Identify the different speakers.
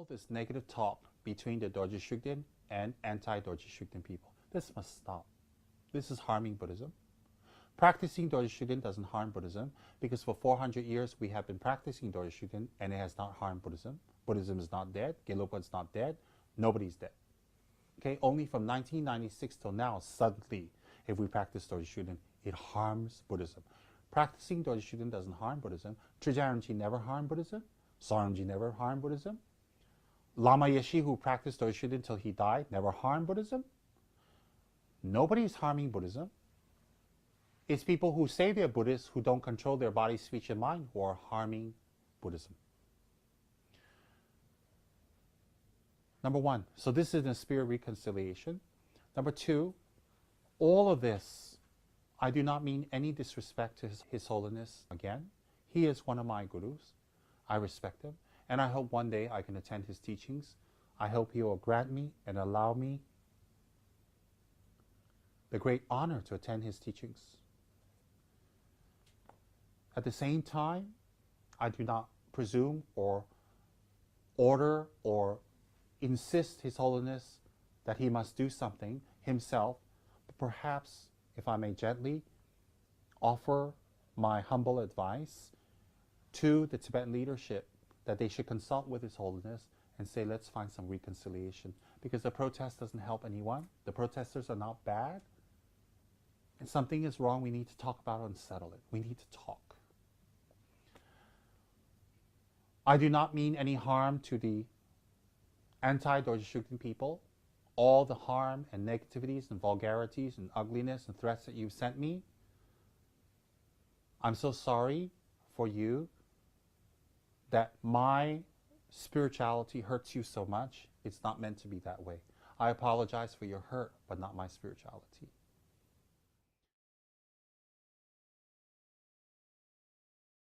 Speaker 1: this negative talk between the Dorje Shugden and anti-Dorje Shugden people. This must stop. This is harming Buddhism. Practicing Dorje Shugden doesn't harm Buddhism because for 400 years we have been practicing Dorje Shugden and it has not harmed Buddhism. Buddhism is not dead. Gelugpa is not dead. Nobody's dead. Okay, only from 1996 till now, suddenly, if we practice Dorje Shugden, it harms Buddhism. Practicing Dorje Shugden doesn't harm Buddhism. Trijang never harmed Buddhism. Sorumji never harmed Buddhism. Lama Yeshe, who practiced Dorje Shugden till he died, never harmed Buddhism. Nobody's harming Buddhism. It's people who say they're Buddhists who don't control their body, speech, and mind who are harming Buddhism. Number one, so this is in spirit reconciliation. Number two, all of this, I do not mean any disrespect to His Holiness again. He is one of my gurus. I respect him. And I hope one day I can attend his teachings. I hope he will grant me and allow me the great honor to attend his teachings. At the same time, I do not presume or order or insist His Holiness that he must do something himself, but perhaps, if I may gently offer my humble advice to the Tibetan leadership that they should consult with His Holiness and say, let's find some reconciliation. Because the protest doesn't help anyone. The protesters are not bad. And something is wrong, we need to talk about it and settle it. We need to talk. I do not mean any harm to the anti-Dorje Shugden people. All the harm and negativities and vulgarities and ugliness and threats that you've sent me, I'm so sorry for you that my spirituality hurts you so much. It's not meant to be that way. I apologize for your hurt, but not my spirituality.